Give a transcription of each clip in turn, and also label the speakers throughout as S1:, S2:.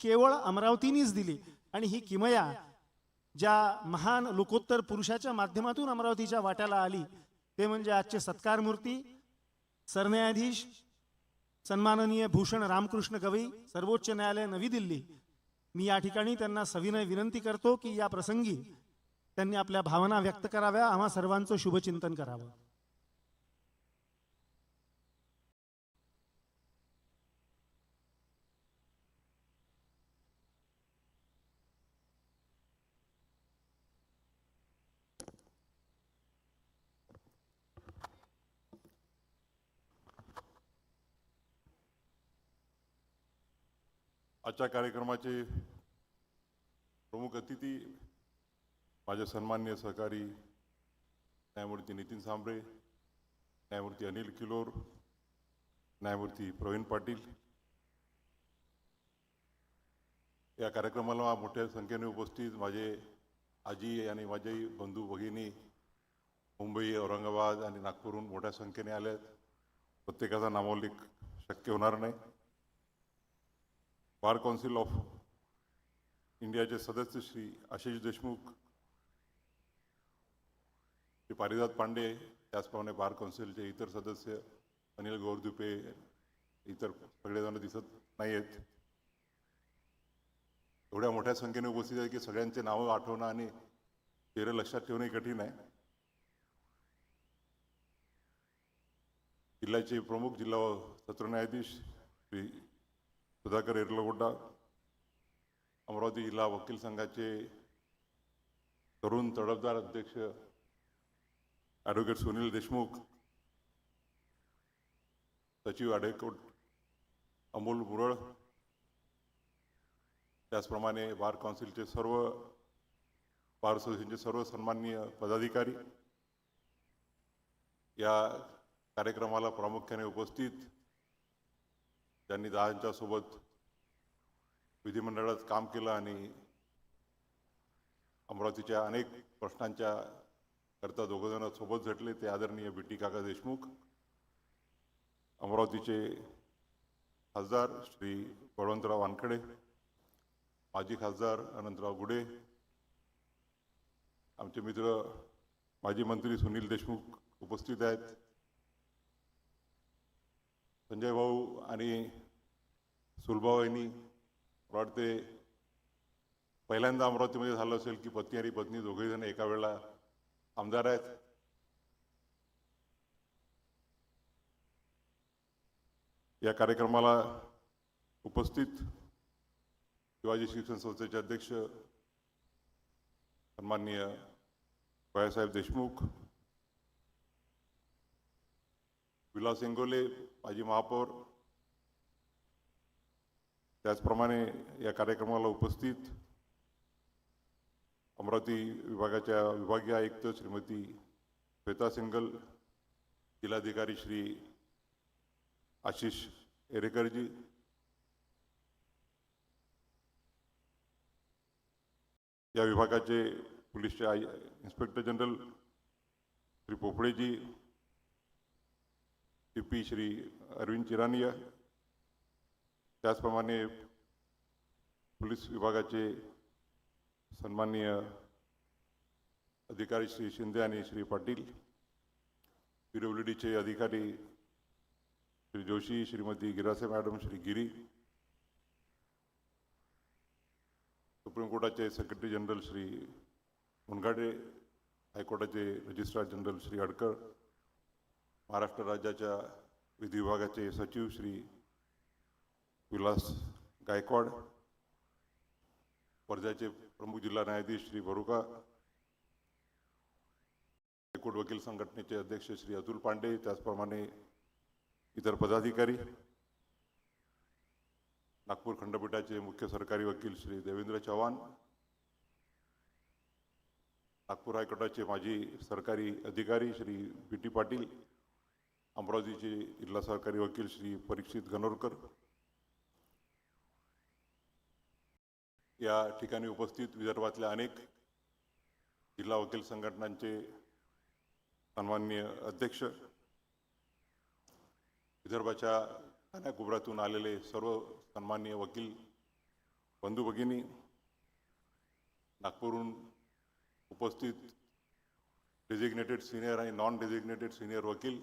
S1: केवळ अमरावतीनेच दिली आणि ही किमया ज्या महान लोकोत्तर पुरुषाच्या माध्यमातून अमरावतीच्या वाट्याला आली ते म्हणजे आजचे सत्कार मूर्ती सरन्यायाधीश सन्माननीय भूषण रामकृष्ण गवई, सर्वोच्च न्यायालय नवी दिल्ली। मी या ठिकाणी त्यांना सविनय विनंती करतो की या प्रसंगी त्यांनी आपल्या भावना व्यक्त कराव्या, आम्हा सर्वांचं शुभचिंतन करावं।
S2: आजच्या कार्यक्रमाचे प्रमुख अतिथी माझे सन्माननीय सहकारी न्यायमूर्ती नितीन सांबरे, न्यायमूर्ती अनिल किलोर, न्यायमूर्ती प्रवीण पाटील। या कार्यक्रमाला मोठ्या संख्येने उपस्थित माझे आजी आणि माझे बंधू भगिनी मुंबई, औरंगाबाद आणि नागपूरहून मोठ्या संख्येने आले। प्रत्येकाचा नामोल्लेख शक्य होणार नाही। बार काउन्सिल ऑफ इंडियाचे सदस्य श्री आशिष देशमुख, श्री पारिजात पांडे, त्याचप्रमाणे बार काउन्सिलचे इतर सदस्य अनिल गोरदुपे, इतर सगळेजण दिसत नाही आहेत। एवढ्या मोठ्या संख्येने उपस्थित आहेत की सगळ्यांचे नावं आठवणं आणि चेहरे लक्षात ठेवणे कठीण आहे। जिल्ह्याचे प्रमुख जिल्हा सत्र न्यायाधीश श्री सुधाकर येरलगोड्डा, अमरावती जिल्हा वकील संघाचे तरुण तडफदार अध्यक्ष ॲडव्होकेट सुनील देशमुख, सचिव ॲडव्होकेट अमोल मुरळ, त्याचप्रमाणे बार काउन्सिलचे सर्व बार असोसिएशनचे सर्व सन्माननीय पदाधिकारी, या कार्यक्रमाला प्रामुख्याने उपस्थित ज्यांनी दादांच्या सोबत विधिमंडळात काम केलं आणि अमरावतीच्या अनेक प्रश्नांच्या करता दोघंजण सोबत झटले ते आदरणीय बीटी काका देशमुख, अमरावतीचे खासदार श्री बळवंतराव वानखडे, माजी खासदार अनंतराव गुडे, आमचे मित्र माजी मंत्री सुनील देशमुख उपस्थित आहेत, संजय भाऊ आणि सुलभाऊ यांनी वाटते पहिल्यांदा अमरावतीमध्ये झालं असेल की पती आणि पत्नी दोघेही जण एका वेळेला आमदार आहेत। या कार्यक्रमाला उपस्थित शिवाजी शिक्षण संस्थेचे अध्यक्ष सन्माननीय बाळासाहेब देशमुख, विलास इंगोले माजी महापौर, त्याचप्रमाणे या कार्यक्रमाला उपस्थित अमरावती विभागाच्या विभागीय आयुक्त श्रीमती श्वेता सिंगल, जिल्हाधिकारी श्री आशिष एरेकरजी, या विभागाचे पोलीसचे इन्स्पेक्टर जनरल श्री पोफळेजी, सीपी श्री अरविंद चिरानिया, त्याचप्रमाणे पोलीस विभागाचे सन्माननीय अधिकारी श्री शिंदे आणि श्री पाटील, पीडब्ल्यूडीचे अधिकारी श्री जोशी, श्रीमती गिरासे मॅडम, श्री गिरी, सुप्रीम कोर्टाचे सेक्रेटरी जनरल श्री मुनघाटे, हायकोर्टाचे रजिस्ट्रार जनरल श्री अडकर, महाराष्ट्र राज्याच्या विधी विभागाचे सचिव श्री विलास गायकवाड, वर्ध्याचे प्रमुख जिल्हा न्यायाधीश श्री बरुका, हायकोर्ट वकील संघटनेचे अध्यक्ष श्री अतुल पांडे, त्याचप्रमाणे इतर पदाधिकारी, नागपूर खंडपीठाचे मुख्य सरकारी वकील श्री देवेंद्र चव्हाण, नागपूर हायकोर्टाचे माजी सरकारी अधिकारी श्री बीटी पाटील, अमरावतीचे जिल्हा सरकारी वकील श्री परीक्षित गणोरकर, या ठिकाणी उपस्थित विदर्भातल्या अनेक जिल्हा वकील संघटनांचे सन्माननीय अध्यक्ष, विदर्भाच्या कानाकोपऱ्यातून आलेले सर्व सन्माननीय वकील बंधू भगिनी, नागपूरहून उपस्थित डेझिग्नेटेड सिनियर आणि नॉन डेझिग्नेटेड सिनियर वकील,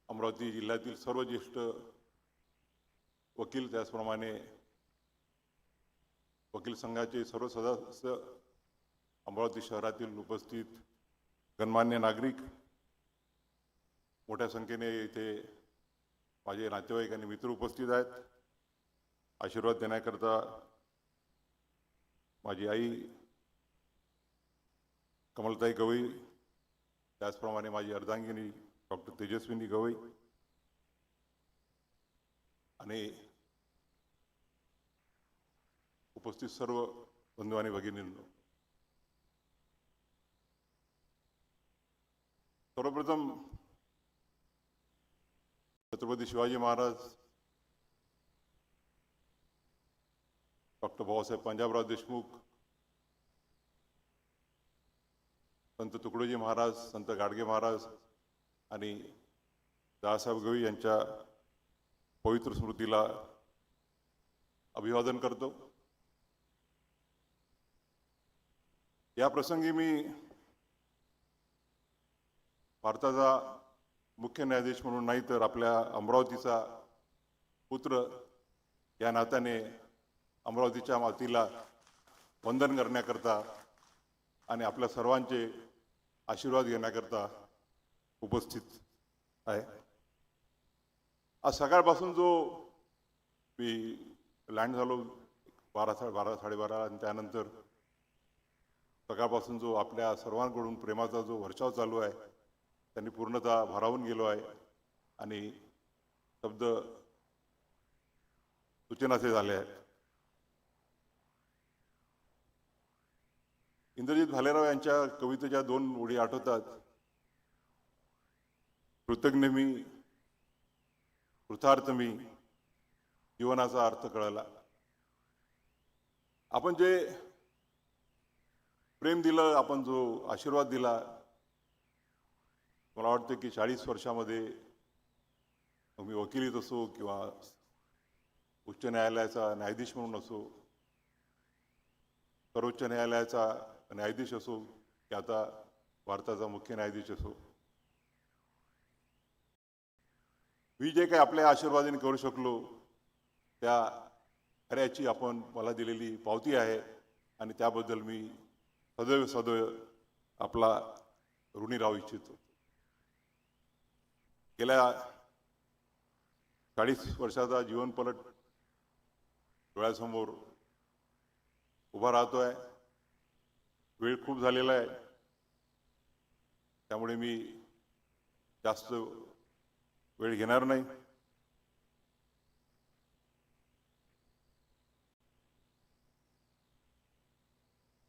S2: अमरावती जिल्ह्यातील सर्व ज्येष्ठ वकील, त्याचप्रमाणे वकील संघाचे सर्व सदस्य, अमरावती शहरातील उपस्थित गणमान्य नागरिक, मोठ्या संख्येने इथे माझे नातेवाईक आणि मित्र उपस्थित आहेत. आशीर्वाद देण्याकरता माझी आई कमलताई गवई, त्याचप्रमाणे माझी अर्धांगिनी डॉक्टर तेजस्विनी गवई आणि उपस्थित सर्व बंधू आणि भगिनींनो, सर्वप्रथम छत्रपती शिवाजी महाराज, डॉक्टर बाबासाहेब पंजाबराव देशमुख, संत तुकडोजी महाराज, संत गाडगे महाराज आणि दादासाहेब गवई यांच्या पवित्र स्मृतीला अभिवादन करतो. या प्रसंगी मी भारताचा मुख्य न्यायाधीश म्हणून नाही, तर आपल्या अमरावतीचा पुत्र या नात्याने अमरावतीच्या मातीला वंदन करण्याकरता आणि आपल्या सर्वांचे आशीर्वाद घेण्याकरता उपस्थित आहे. आज सकाळपासून जो मी लँड झालो 12 साडेबारा आणि त्यानंतर सकाळपासून जो आपल्या सर्वांकडून प्रेमाचा जो वर्षाव चालू आहे, त्यांनी पूर्णतः भारावून गेलो आहे आणि शब्द सूचनाचे झाले आहेत. इंद्रजित भालेराव यांच्या कवितेच्या 2 ओळी आठवतात. कृतज्ञ मी, कृतार्थ मी, जीवनाचा अर्थ कळला. आपण जे प्रेम दिलं, आपण जो आशीर्वाद दिला, मला वाटतं की 40 वर्षामध्ये मी वकिलीत असो किंवा उच्च न्यायालयाचा न्यायाधीश म्हणून असो, सर्वोच्च न्यायालयाचा न्यायाधीश असो की आता भारताचा मुख्य न्यायाधीश असो, मी जे काही आपल्या आशीर्वादाने करू शकलो त्या कार्याची आपण मला दिलेली पावती आहे आणि त्याबद्दल मी सदैव आपला ऋणी राहू इच्छितो. गेल्या 40 वर्षाचा जीवनपलट डोळ्यासमोर उभा राहतोय. वेळ खूप झालेला आहे, त्यामुळे मी जास्त वेळ घेणार नाही.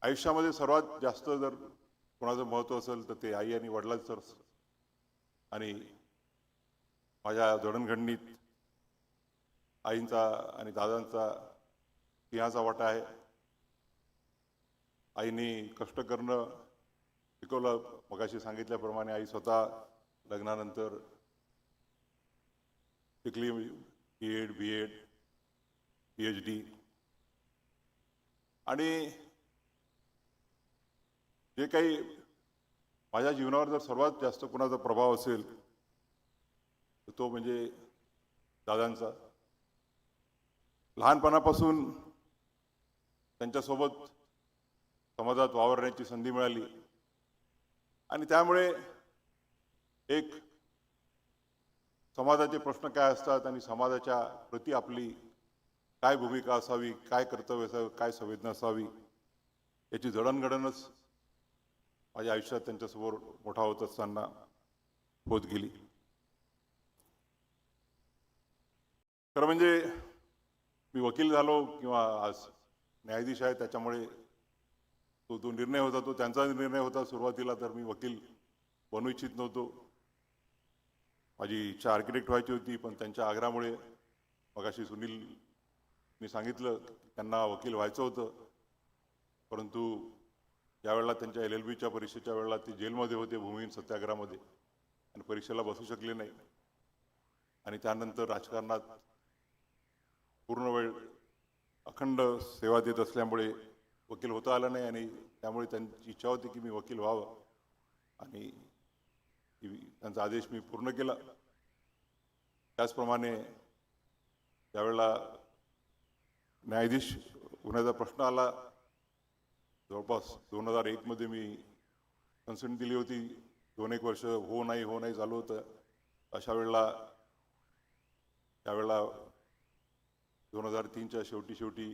S2: आयुष्यामध्ये सर्वात जास्त जर कोणाचं महत्त्व असेल तर ते आई आणि वडिलांचं असतं. आणि माझ्या जडणघडणीत आईंचा आणि दादांचा सिंहाचा वाटा आहे. आईने कष्ट करणं शिकवलं. मगाशी सांगितल्याप्रमाणे आई स्वतः लग्नानंतर शिकली, B.Ed, B.Ed, PhD. आणि जे काही माझ्या जीवनावर जर सर्वात जास्त कोणाचा प्रभाव असेल तर तो म्हणजे दादांचा. लहानपणापासून त्यांच्यासोबत समाजात वावरण्याची संधी मिळाली आणि त्यामुळे एक समाजाचे प्रश्न काय असतात आणि समाजाच्या प्रती आपली काय भूमिका असावी, काय कर्तव्य असावे, काय संवेदना असावी, याची जडणघडणच माझ्या आयुष्यात त्यांच्यासमोर मोठा होत असताना होत गेली. खरं म्हणजे मी वकील झालो किंवा आज न्यायाधीश आहे, त्याच्यामुळे तो निर्णय होता, तो त्यांचा निर्णय होता. सुरुवातीला तर मी वकील बनू इच्छित नव्हतो. माझी इच्छा आर्किटेक्ट व्हायची होती, पण त्यांच्या आग्रहामुळे मगाशी सुनीलनी सांगितलं त्यांना वकील व्हायचं होतं. परंतु ज्यावेळेला त्यांच्या LLBच्या परीक्षेच्या वेळेला ते जेलमध्ये होते, भूमिहीन सत्याग्रहामध्ये, आणि परीक्षेला बसू शकले नाही. आणि त्यानंतर राजकारणात पूर्ण वेळ अखंड सेवा देत असल्यामुळे वकील होता आला नाही आणि त्यामुळे त्यांची इच्छा होती की मी वकील व्हावं आणि त्यांचा आदेश मी पूर्ण केला. त्याचप्रमाणे त्यावेळेला न्यायाधीश होण्याचा प्रश्न आला. जवळपास 2001 मध्ये मी कन्सेंट दिली होती. 2-1 वर्ष हो नाही चालू होतं. अशा वेळेला त्यावेळेला 2003च्या शेवटी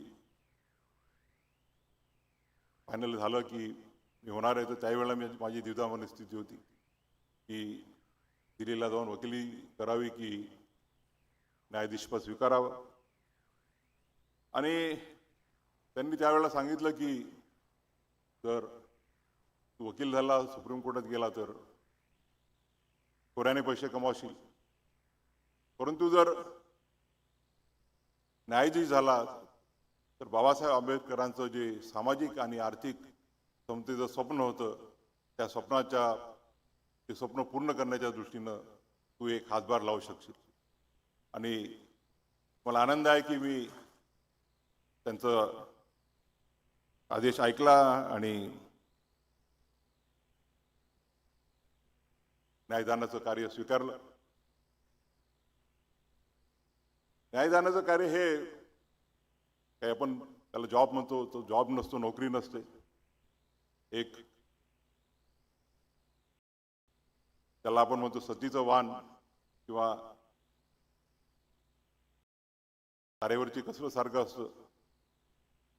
S2: फायनल झालं की मी होणार आहे. तर त्यावेळेला माझी द्विधा मनस्थिती होती की दिल्लीला जाऊन वकिली करावी की न्यायाधीशपद स्वीकारावं. आणि त्यांनी त्यावेळेला सांगितलं की जर तू वकील झाला, सुप्रीम कोर्टात गेला तर चोऱ्याने पैसे कमावशील, परंतु जर न्यायाधीश झाला तर बाबासाहेब आंबेडकरांचं जे सामाजिक आणि आर्थिक समतेचं स्वप्न होतं, त्या ते स्वप्न पूर्ण करण्याच्या दृष्टीनं तू एक हातभार लावू शकशील. आणि मला आनंद आहे की मी त्यांचा आदेश ऐकला आणि न्यायदानाचं कार्य स्वीकारलं. न्यायदानाचं कार्य हे काही आपण त्याला जॉब म्हणतो, तो जॉब नसतो, नोकरी नसते. एक त्याला आपण म्हणतो सतीचं वाण किंवा तारेवरची कसरत सारखं असतं.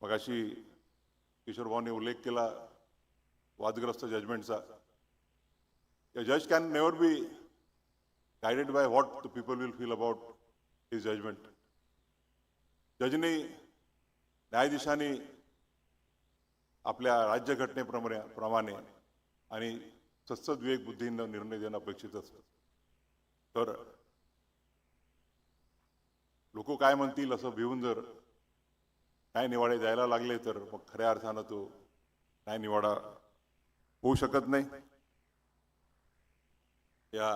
S2: मगाशी किशोर भाऊने उल्लेख केला वादग्रस्त जजमेंटचा. A judge can never be guided by what the people will feel about his judgment. जजनी, न्यायाधीशांनी आपल्या राज्यघटनेप्रमाणे आणि सत्सद विवेक बुद्धीनं निर्णय देणं अपेक्षित असतं. तर लोक काय म्हणतील असं भिवून जर न्याय निवाडे द्यायला लागले तर मग खऱ्या अर्थानं तो न्याय निवाडा होऊ शकत नाही. या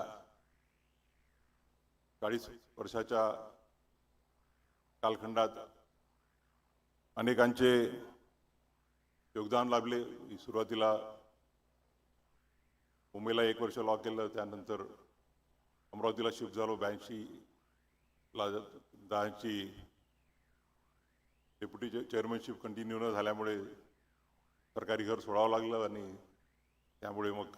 S2: 40 वर्षाच्या कालखंडात अनेकांचे योगदान लाभले. सुरुवातीला मुंबईला 1 वर्ष लॉ केलं, त्यानंतर अमरावतीला शिफ्ट झालो. 82ला दहाची डेप्युटी चेअरमनशिप कंटिन्यू न झाल्यामुळे सरकारी घर सोडावं लागलं आणि त्यामुळे मग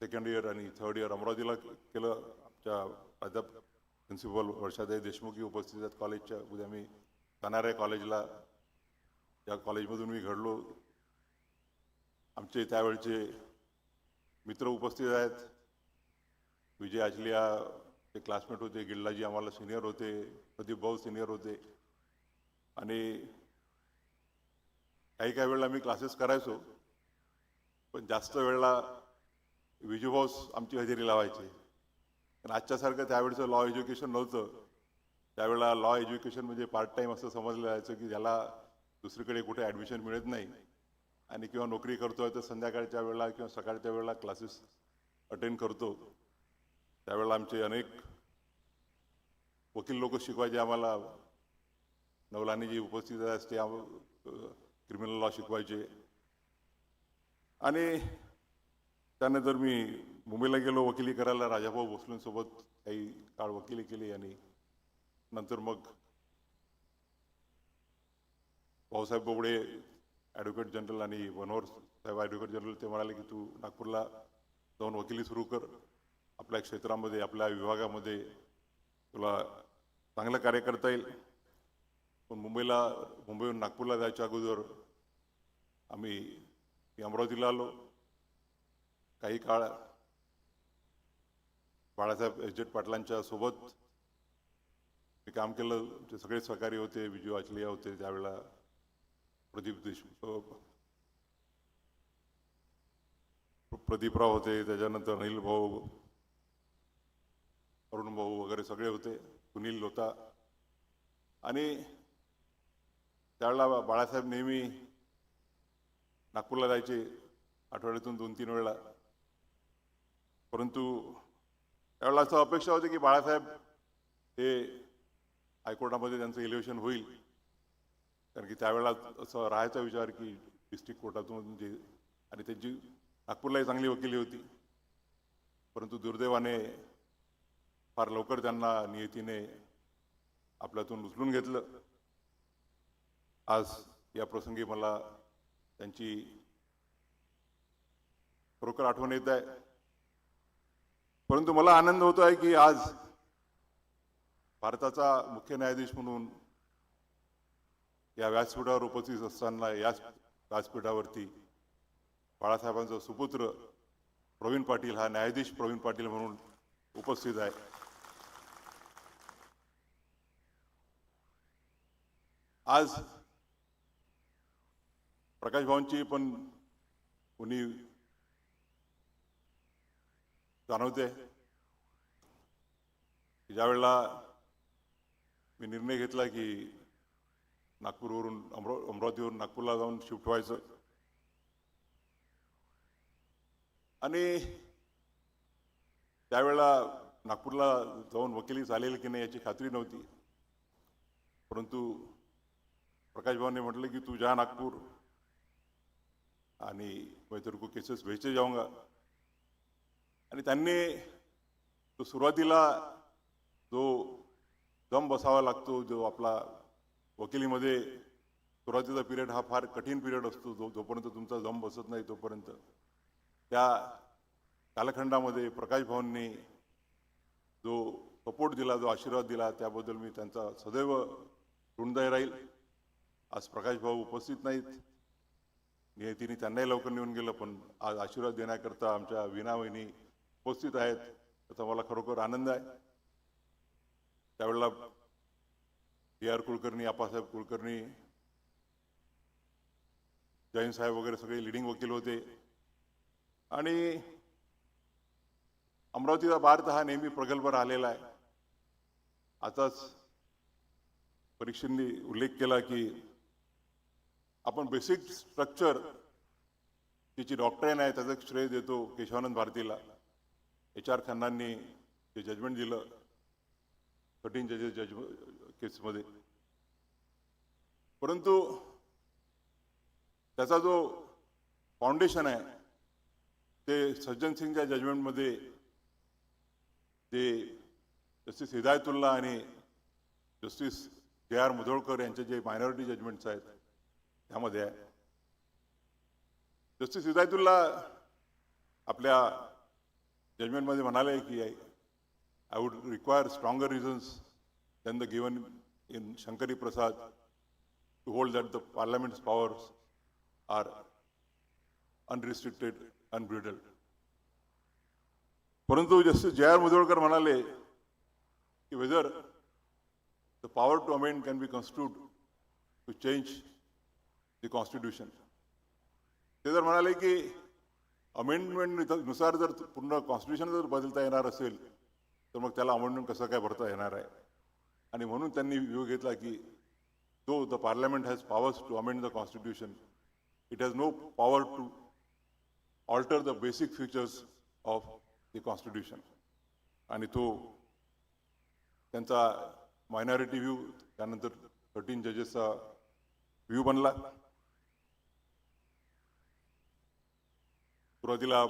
S2: सेकंड इयर आणि थर्ड इयर अमरावतीला केलं. आमच्या प्राध्याप प्रिन्सिपल वर्षाताई देशमुखी उपस्थित आहेत कॉलेजच्या. उद्या मी जाणार आहे कॉलेजला. या कॉलेजमधून मी घडलो. आमचे त्यावेळचे मित्र उपस्थित आहेत. विजय आचलिया ते क्लासमेट होते, गिल्लाजी आम्हाला सिनियर होते, प्रदीप भाऊ सिनियर होते. आणि काही वेळेला मी क्लासेस करायचो, पण जास्त वेळेला विजूभाऊ आमची हजेरी लावायची. पण आजच्यासारखं त्यावेळेचं लॉ एज्युकेशन नव्हतं. त्यावेळेला लॉ एज्युकेशन म्हणजे पार्ट टाईम असं समजलं जायचं की ज्याला दुसरीकडे कुठे ॲडमिशन मिळत नाही आणि किंवा नोकरी करतोय तर संध्याकाळच्या वेळेला किंवा सकाळच्या वेळेला क्लासेस अटेंड करतो. त्यावेळेला आमचे अनेक वकील लोक शिकवायचे आम्हाला. नवलानी जी उपस्थित आहेत ते क्रिमिनल लॉ शिकवायचे. आणि त्यानंतर मी मुंबईला गेलो वकिली करायला. राजाभाऊ भोसलेंसोबत काही काळ वकिली केली आणि नंतर मग भाऊसाहेब बोबडे ॲडव्होकेट जनरल आणि मनोहर साहेब ॲडव्होकेट जनरल ते म्हणाले की तू नागपूरला जाऊन वकिली सुरू कर. आपल्या क्षेत्रामध्ये, आपल्या विभागामध्ये तुला चांगलं कार्य करता येईल. पण मुंबईहून नागपूरला जायच्या अगोदर आम्ही अमरावतीला आलो. काही काळ बाळासाहेब एच पाटलांच्या सोबत मी काम केलं. ते सगळे सहकारी होते. विजू आचलिया होते त्यावेळेला, प्रदीपराव होते, त्याच्यानंतर अनिल भाऊ, अरुण भाऊ वगैरे सगळे होते, सुनील होता. आणि त्यावेळेला बाळासाहेब नेहमी नागपूरला जायचे आठवड्यातून 2-3 वेळा. परंतु त्यावेळेला असं अपेक्षा होती की बाळासाहेब हे हायकोर्टामध्ये त्यांचं इलेक्शन होईल, कारण की त्यावेळेला असं राहायचा विचार की डिस्ट्रिक्ट कोर्टातून जे, आणि त्यांची नागपूरलाही चांगली वकिली होती. परंतु दुर्दैवाने फार लवकर त्यांना नियतीने आपल्यातून उचलून घेतलं. आज या प्रसंगी मला त्यांची खरोखर आठवण येत आहे. परंतु मला आनंद होतो आहे की आज भारताचा मुख्य न्यायाधीश म्हणून या व्यासपीठावर उपस्थित असताना याच व्यासपीठावरती बाळासाहेबांचा सुपुत्र प्रवीण पाटील हा न्यायाधीश प्रवीण पाटील म्हणून उपस्थित आहे. आज प्रकाश भाऊंची पण उणीव जाणवते. ज्या वेळेला मी निर्णय घेतला की नागपूरवरून अमरावतीवरून नागपूरला जाऊन शिफ्ट व्हायचं, आणि त्यावेळेला नागपूरला जाऊन वकिली चालेल की नाही याची खात्री नव्हती. परंतु प्रकाश भाऊने म्हटलं की तू जा नागपूर आणि मैं तेरे को केसेस भेजते जाऊंगा. आणि त्यांनी तो सुरुवातीला जो दम बसावा लागतो, जो आपला वकिलीमध्ये सुरुवातीचा पिरियड हा फार कठीण पिरियड असतो, जोपर्यंत तुमचा दम बसत नाही तोपर्यंत, त्या कालखंडामध्ये प्रकाश भाऊंनी जो सपोर्ट दिला, जो आशीर्वाद दिला, त्याबद्दल मी त्यांचा सदैव ऋणदायी राहील. आज प्रकाश भाऊ उपस्थित नाहीत, नियतीने त्यांनाही लवकर निघून गेलं, पण आज आशीर्वाद देण्याकरता आमच्या वीणा वहिनी उपस्थित आहेत, त्याचा मला खरोखर आनंद आहे. त्यावेळेला PR कुलकर्णी, आप्पासाहेब कुलकर्णी, जैन साहेब वगैरे सगळे लिडिंग वकील होते. आणि अमरावतीचा भारत हा नेहमी प्रगल्भ राहिलेला आहे. आताच परीक्षेंनी उल्लेख केला की आपण बेसिक स्ट्रक्चर, तिची डॉक्ट्राईन आहे, त्याचं श्रेय देतो केशवानंद भारतीला. HR खन्नांनी जे जजमेंट दिलं 13 जजेस केसमध्ये, परंतु त्याचा जो फाउंडेशन आहे ते सज्जन सिंगच्या जजमेंटमध्ये ते जस्टिस हिदायतुल्ला आणि जस्टिस JR मुधोळकर यांचे जे मायनॉरिटी जजमेंट्स आहेत त्यामध्ये आहे. जस्टिस हिदायतुल्ला आपल्या जजमेंटमध्ये म्हणाले की I would require stronger reasons than the given in Shankari Prasad to hold that the parliament's powers are unrestricted, unbridled. परंतु जस्टिस JR मुधोळकर म्हणाले की whether the power to amend can be constitute to change the constitution. ते जर म्हणाले की amendment नुसार जर पूर्ण कॉन्स्टिट्यूशन जर बदलता येणार असेल तर मग त्याला अमेंडमेंट कसं काय भरता येणार आहे. आणि म्हणून त्यांनी व्ह्यू घेतला की though the parliament has powers to amend the constitution, it has no power to alter the basic features of the constitution. आणि तो त्यांचा मायनॉरिटी व्ह्यू त्यानंतर 13 जजेसचा व्ह्यू बनला. सुरुवातीला